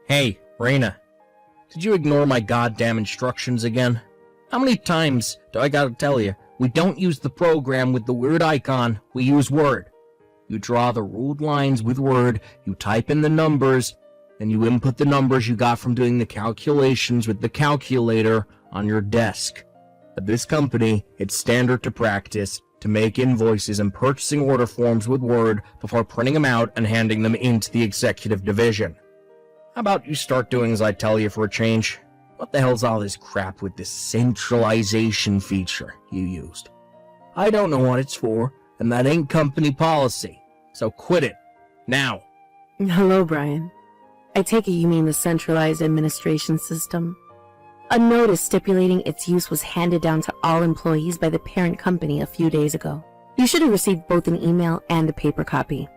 Hey, Raina, did you ignore my goddamn instructions again? How many times do I gotta tell you, we don't use the program with the weird icon, we use Word. You draw the ruled lines with Word, you type in the numbers, then you input the numbers you got from doing the calculations with the calculator on your desk. At this company, it's standard to practice to make invoices and purchasing order forms with Word before printing them out and handing them into the executive division. How about you start doing as I tell you for a change? What the hell's all this crap with this centralization feature you used? I don't know what it's for, and that ain't company policy. So quit it. Now. Hello, Brian. I take it you mean the centralized administration system? A notice stipulating its use was handed down to all employees by the parent company a few days ago. You should have received both an email and a paper copy.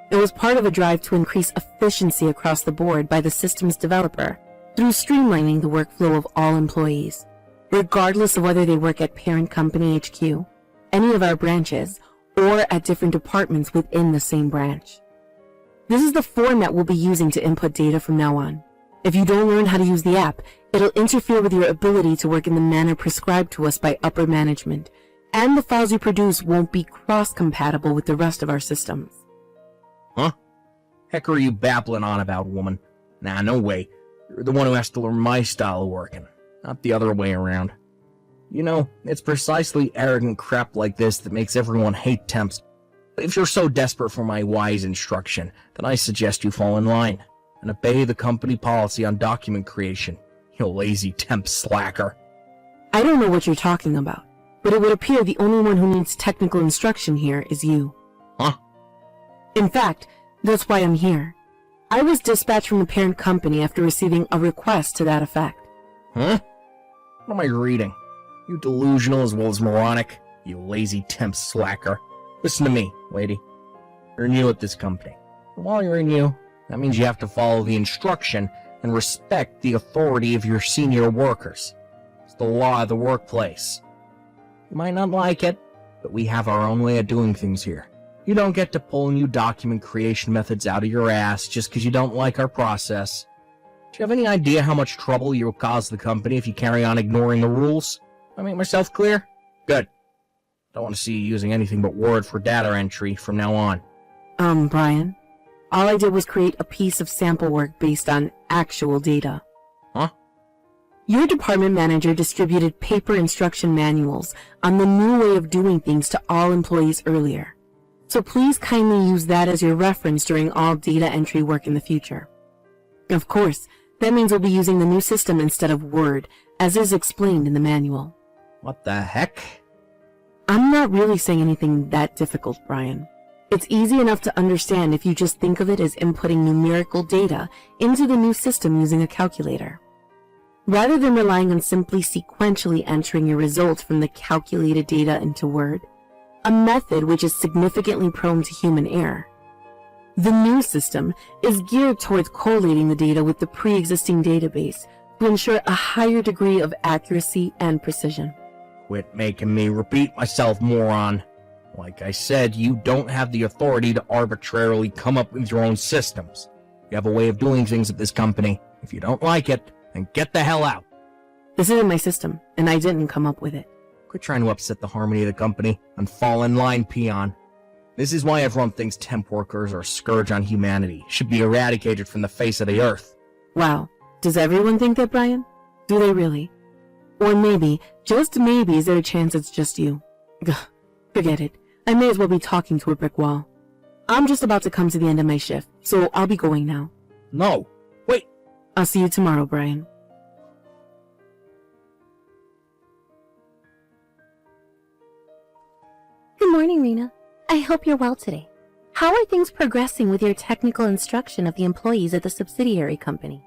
It was part of a drive to increase efficiency across the board by the system's developer through streamlining the workflow of all employees, regardless of whether they work at parent company HQ, any of our branches, or at different departments within the same branch. This is the format we'll be using to input data from now on. If you don't learn how to use the app, it'll interfere with your ability to work in the manner prescribed to us by upper management, and the files you produce won't be cross-compatible with the rest of our systems. Huh? Heck are you babbling on about, woman? Nah, no way. You're the one who has to learn my style of working, not the other way around. You know, it's precisely arrogant crap like this that makes everyone hate temps. But if you're so desperate for my wise instruction, then I suggest you fall in line and obey the company policy on document creation, you lazy temp slacker. I don't know what you're talking about, but it would appear the only one who needs technical instruction here is you. Huh? In fact, that's why I'm here. I was dispatched from the parent company after receiving a request to that effect. Huh? What am I reading? You delusional as well as moronic, you lazy temp slacker. Listen to me, lady. You're new at this company. And while you're new, that means you have to follow the instruction and respect the authority of your senior workers. It's the law of the workplace. You might not like it, but we have our own way of doing things here. You don't get to pull new document creation methods out of your ass just because you don't like our process. Do you have any idea how much trouble you'll cause the company if you carry on ignoring the rules? I make myself clear? Good. Don't want to see you using anything but Word for data entry from now on. Brian, all I did was create a piece of sample work based on actual data. Huh? Your department manager distributed paper instruction manuals on the new way of doing things to all employees earlier. So please kindly use that as your reference during all data entry work in the future. Of course, that means we'll be using the new system instead of Word, as is explained in the manual. What the heck? I'm not really saying anything that difficult, Brian. It's easy enough to understand if you just think of it as inputting numerical data into the new system using a calculator. Rather than relying on simply sequentially entering your results from the calculated data into Word, a method which is significantly prone to human error. The new system is geared towards collating the data with the pre-existing database to ensure a higher degree of accuracy and precision. Quit making me repeat myself, moron. Like I said, you don't have the authority to arbitrarily come up with your own systems. You have a way of doing things at this company. If you don't like it, then get the hell out. This isn't my system, and I didn't come up with it. Quit trying to upset the harmony of the company and fall in line, peon. This is why everyone thinks temp workers are a scourge on humanity, should be eradicated from the face of the earth. Wow, does everyone think that, Brian? Do they really? Or maybe, just maybe, is there a chance it's just you? Gah, forget it. I may as well be talking to a brick wall. I'm just about to come to the end of my shift, so I'll be going now. No, wait. I'll see you tomorrow, Brian. Good morning, Rena. I hope you're well today. How are things progressing with your technical instruction of the employees at the subsidiary company?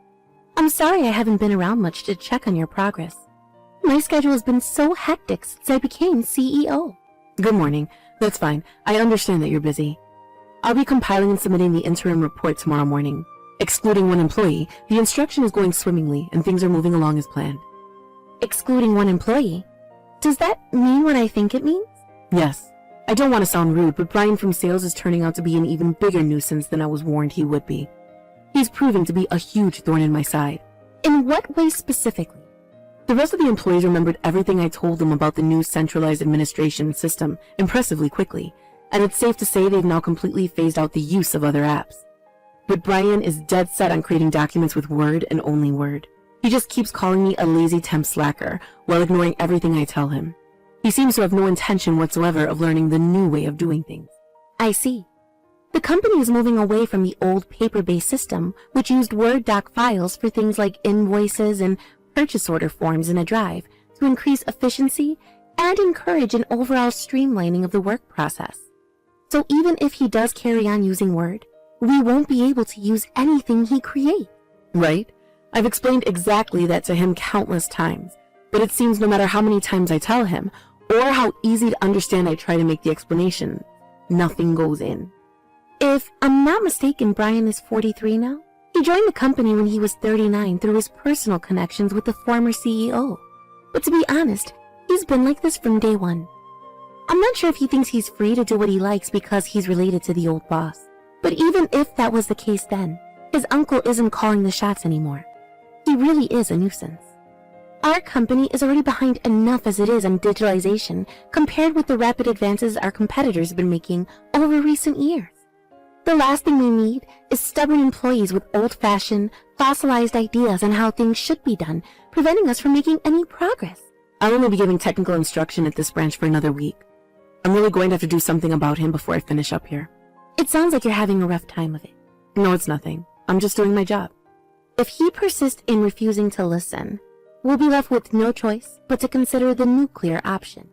I'm sorry I haven't been around much to check on your progress. My schedule has been so hectic since I became CEO. Good morning. That's fine. I understand that you're busy. I'll be compiling and submitting the interim report tomorrow morning. Excluding one employee, the instruction is going swimmingly and things are moving along as planned. Excluding one employee? Does that mean what I think it means? Yes. I don't want to sound rude, but Brian from sales is turning out to be an even bigger nuisance than I was warned he would be. He's proving to be a huge thorn in my side. In what way specifically? The rest of the employees remembered everything I told them about the new centralized administration system impressively quickly, and it's safe to say they've now completely phased out the use of other apps. But Brian is dead set on creating documents with Word and only Word. He just keeps calling me a lazy temp slacker while ignoring everything I tell him. He seems to have no intention whatsoever of learning the new way of doing things. I see. The company is moving away from the old paper-based system, which used Word doc files for things like invoices and purchase order forms in a drive, to increase efficiency and encourage an overall streamlining of the work process. So even if he does carry on using Word, we won't be able to use anything he creates. Right? I've explained exactly that to him countless times, but it seems no matter how many times I tell him, or how easy to understand I try to make the explanation, nothing goes in. If I'm not mistaken, Brian is 43 now? He joined the company when he was 39 through his personal connections with the former CEO. But to be honest, he's been like this from day one. I'm not sure if he thinks he's free to do what he likes because he's related to the old boss. But even if that was the case then, his uncle isn't calling the shots anymore. He really is a nuisance. Our company is already behind enough as it is on digitalization compared with the rapid advances our competitors have been making over recent years. The last thing we need is stubborn employees with old-fashioned, fossilized ideas on how things should be done, preventing us from making any progress. I'll only be giving technical instruction at this branch for another week. I'm really going to have to do something about him before I finish up here. It sounds like you're having a rough time of it. No, it's nothing. I'm just doing my job. If he persists in refusing to listen, we'll be left with no choice but to consider the nuclear option.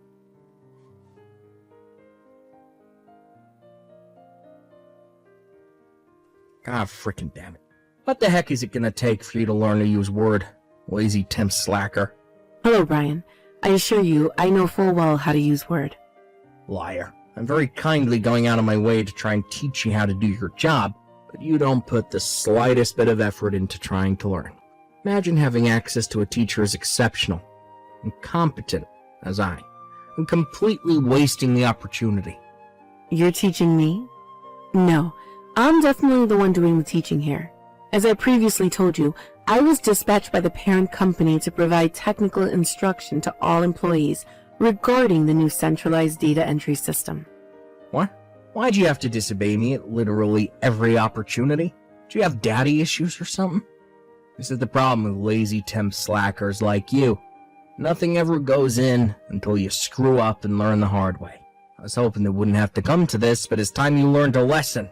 God frickin' damn it. What the heck is it gonna take for you to learn to use Word, lazy temp slacker? Hello, Brian. I assure you, I know full well how to use Word. Liar. I'm very kindly going out of my way to try and teach you how to do your job, but you don't put the slightest bit of effort into trying to learn. Imagine having access to a teacher as exceptional and competent as I, and completely wasting the opportunity. You're teaching me? No, I'm definitely the one doing the teaching here. As I previously told you, I was dispatched by the parent company to provide technical instruction to all employees regarding the new centralized data entry system. What? Why'd you have to disobey me at literally every opportunity? Do you have daddy issues or something? This is the problem with lazy temp slackers like you. Nothing ever goes in until you screw up and learn the hard way. I was hoping it wouldn't have to come to this, but it's time you learned a lesson.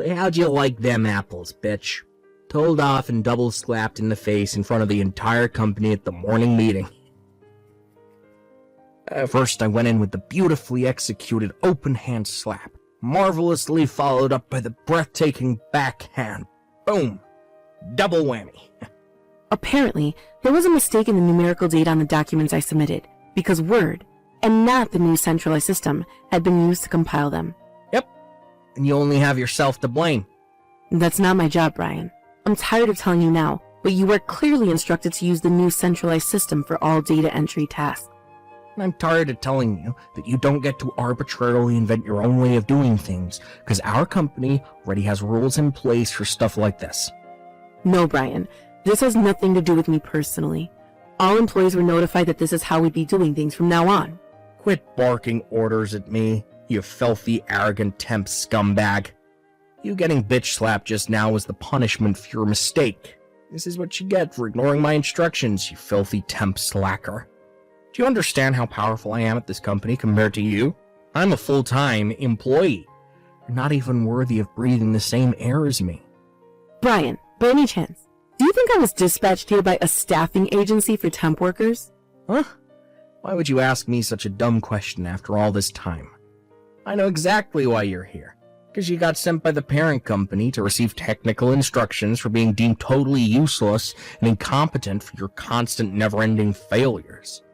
How'd you like them apples, bitch? Told off and double slapped in the face in front of the entire company at the morning meeting. First, I went in with the beautifully executed open hand slap, marvelously followed up by the breathtaking backhand. Boom! Double whammy. Apparently, there was a mistake in the numerical data on the documents I submitted, because Word, and not the new centralized system, had been used to compile them. Yep. And you only have yourself to blame. That's not my job, Brian. I'm tired of telling you now, but you were clearly instructed to use the new centralized system for all data entry tasks. And I'm tired of telling you that you don't get to arbitrarily invent your own way of doing things, because our company already has rules in place for stuff like this. No, Brian. This has nothing to do with me personally. All employees were notified that this is how we'd be doing things from now on. Quit barking orders at me, you filthy, arrogant temp scumbag. You getting bitch slapped just now was the punishment for your mistake. This is what you get for ignoring my instructions, you filthy temp slacker. Do you understand how powerful I am at this company compared to you? I'm a full-time employee. You're not even worthy of breathing the same air as me. Brian, by any chance, do you think I was dispatched here by a staffing agency for temp workers? Huh? Why would you ask me such a dumb question after all this time? I know exactly why you're here. Because you got sent by the parent company to receive technical instructions for being deemed totally useless and incompetent for your constant never-ending failures.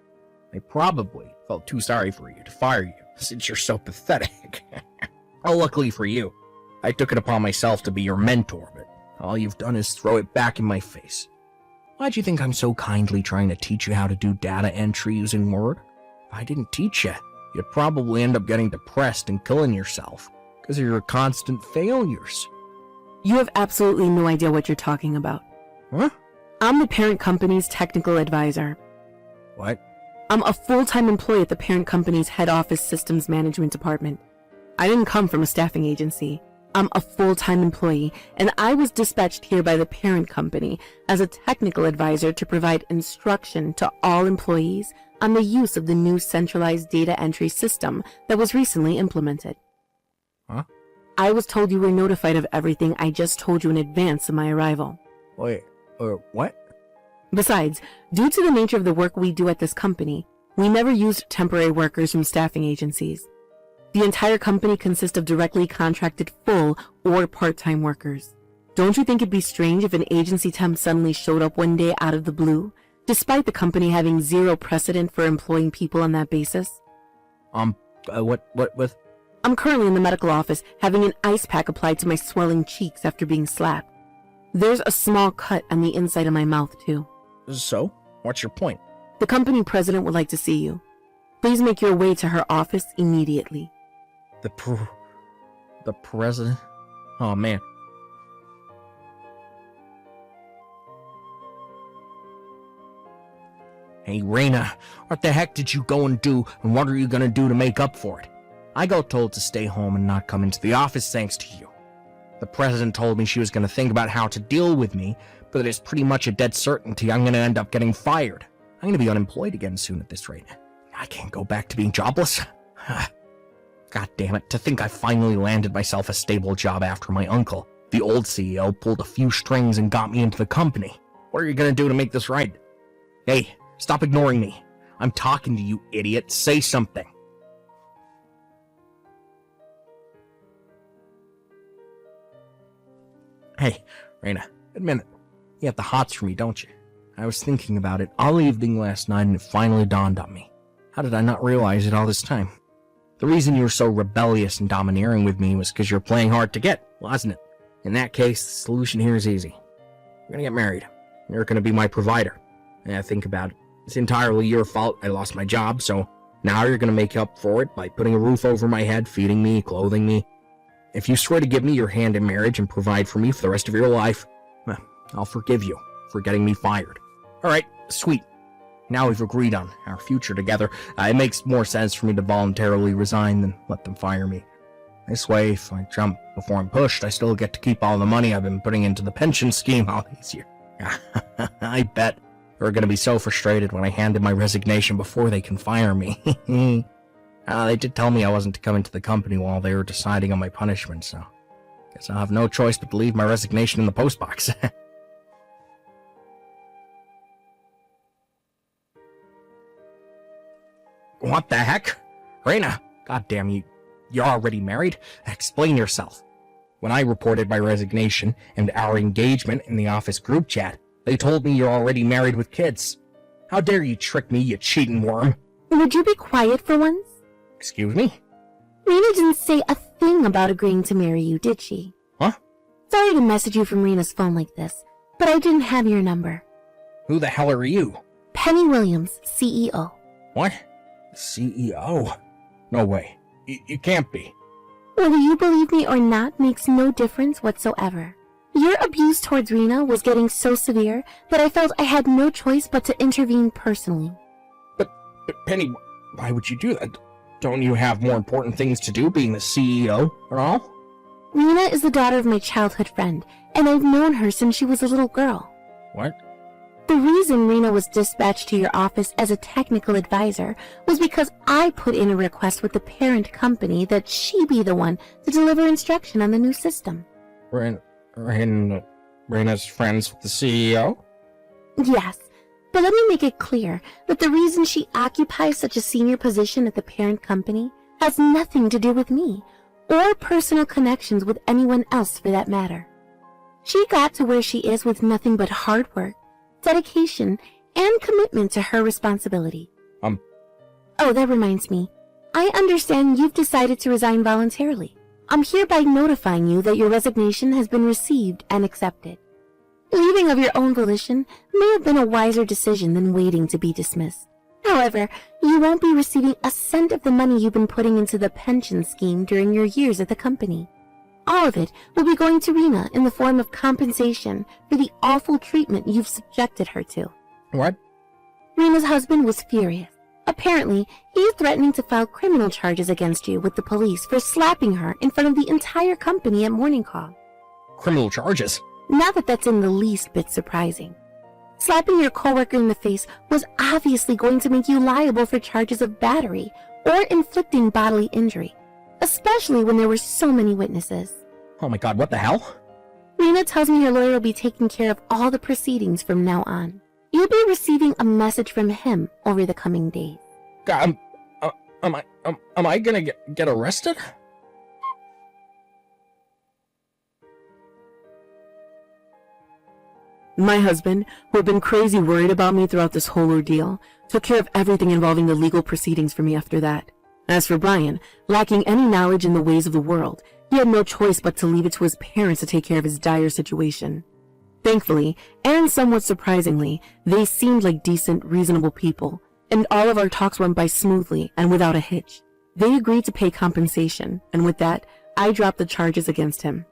They probably felt too sorry for you to fire you, since you're so pathetic. Oh, luckily for you, I took it upon myself to be your mentor, but all you've done is throw it back in my face. Why'd you think I'm so kindly trying to teach you how to do data entry using Word? If I didn't teach you, you'd probably end up getting depressed and killing yourself because of your constant failures. You have absolutely no idea what you're talking about. Huh? I'm the parent company's technical advisor. What? I'm a full-time employee at the parent company's head office systems management department. I didn't come from a staffing agency. I'm a full-time employee, and I was dispatched here by the parent company as a technical advisor to provide instruction to all employees on the use of the new centralized data entry system that was recently implemented. Huh? I was told you were notified of everything I just told you in advance of my arrival. Wait, what? Besides, due to the nature of the work we do at this company, we never used temporary workers from staffing agencies. The entire company consists of directly contracted full or part-time workers. Don't you think it'd be strange if an agency temp suddenly showed up one day out of the blue, despite the company having zero precedent for employing people on that basis? What with? I'm currently in the medical office having an ice pack applied to my swelling cheeks after being slapped. There's a small cut on the inside of my mouth, too. So, what's your point? The company president would like to see you. Please make your way to her office immediately. The president? Oh, man. Hey, Raina, what the heck did you go and do, and what are you gonna do to make up for it? I got told to stay home and not come into the office thanks to you. The president told me she was gonna think about how to deal with me, but it is pretty much a dead certainty I'm gonna end up getting fired. I'm gonna be unemployed again soon at this rate. I can't go back to being jobless. God damn it, to think I finally landed myself a stable job after my uncle, the old CEO, pulled a few strings and got me into the company. What are you gonna do to make this right? Hey, stop ignoring me. I'm talking to you, idiot. Say something. Hey, Raina, admit it. You have the hots for me, don't you? I was thinking about it all evening last night and it finally dawned on me. How did I not realize it all this time? The reason you were so rebellious and domineering with me was because you're playing hard to get, wasn't it? In that case, the solution here is easy. We're gonna get married. You're gonna be my provider. And think about it. It's entirely your fault I lost my job, so now you're gonna make up for it by putting a roof over my head, feeding me, clothing me. If you swear to give me your hand in marriage and provide for me for the rest of your life, well, I'll forgive you for getting me fired. Alright, sweet. Now we've agreed on our future together. It makes more sense for me to voluntarily resign than let them fire me. This way, if I jump before I'm pushed, I still get to keep all the money I've been putting into the pension scheme all these years. I bet they're going to be so frustrated when I hand in my resignation before they can fire me. They did tell me I wasn't to come into the company while they were deciding on my punishment, so guess I'll have no choice but to leave my resignation in the postbox. What the heck? Raina, goddamn you, you're already married? Explain yourself. When I reported my resignation and our engagement in the office group chat, they told me you're already married with kids. How dare you trick me, you cheating worm? Would you be quiet for once? Excuse me? Rena didn't say a thing about agreeing to marry you, did she? Huh? Sorry to message you from Rena's phone like this, but I didn't have your number. Who the hell are you? Penny Williams, CEO. What? CEO? No way. You can't be. Whether you believe me or not makes no difference whatsoever. Your abuse towards Rena was getting so severe that I felt I had no choice but to intervene personally. But Penny, why would you do that? Don't you have more important things to do being the CEO or all? Rena is the daughter of my childhood friend, and I've known her since she was a little girl. What? The reason Rena was dispatched to your office as a technical advisor was because I put in a request with the parent company that she be the one to deliver instruction on the new system. Rena's friends with the CEO? Yes, but let me make it clear that the reason she occupies such a senior position at the parent company has nothing to do with me, or personal connections with anyone else for that matter. She got to where she is with nothing but hard work, dedication, and commitment to her responsibility. Oh, that reminds me. I understand you've decided to resign voluntarily. I'm hereby notifying you that your resignation has been received and accepted. Leaving of your own volition may have been a wiser decision than waiting to be dismissed. However, you won't be receiving a cent of the money you've been putting into the pension scheme during your years at the company. All of it will be going to Rena in the form of compensation for the awful treatment you've subjected her to. What? Rena's husband was furious. Apparently, he is threatening to file criminal charges against you with the police for slapping her in front of the entire company at morning call. Criminal charges? Not that that's in the least bit surprising. Slapping your coworker in the face was obviously going to make you liable for charges of battery or inflicting bodily injury, especially when there were so many witnesses. Oh my god, what the hell? Rena tells me her lawyer will be taking care of all the proceedings from now on. You'll be receiving a message from him over the coming days. God, am I gonna get arrested? My husband, who had been crazy worried about me throughout this whole ordeal, took care of everything involving the legal proceedings for me after that. As for Brian, lacking any knowledge in the ways of the world, he had no choice but to leave it to his parents to take care of his dire situation. Thankfully, and somewhat surprisingly, they seemed like decent, reasonable people, and all of our talks went by smoothly and without a hitch. They agreed to pay compensation, and with that, I dropped the charges against him.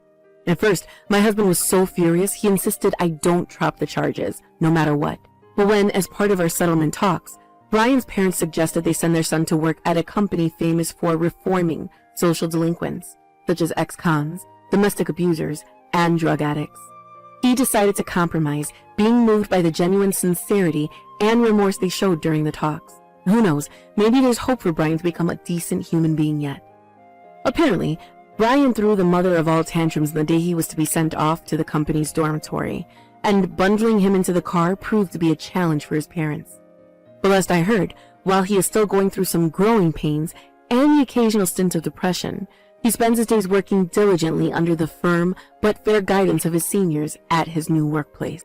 At first, my husband was so furious, he insisted I don't drop the charges, no matter what. But when, as part of our settlement talks, Brian's parents suggested they send their son to work at a company famous for reforming social delinquents, such as ex-cons, domestic abusers, and drug addicts, he decided to compromise, being moved by the genuine sincerity and remorse they showed during the talks. Who knows, maybe there's hope for Brian to become a decent human being yet. Apparently, Brian threw the mother of all tantrums the day he was to be sent off to the company's dormitory, and bundling him into the car proved to be a challenge for his parents. But last I heard, while he is still going through some growing pains and the occasional stint of depression, he spends his days working diligently under the firm but fair guidance of his seniors at his new workplace.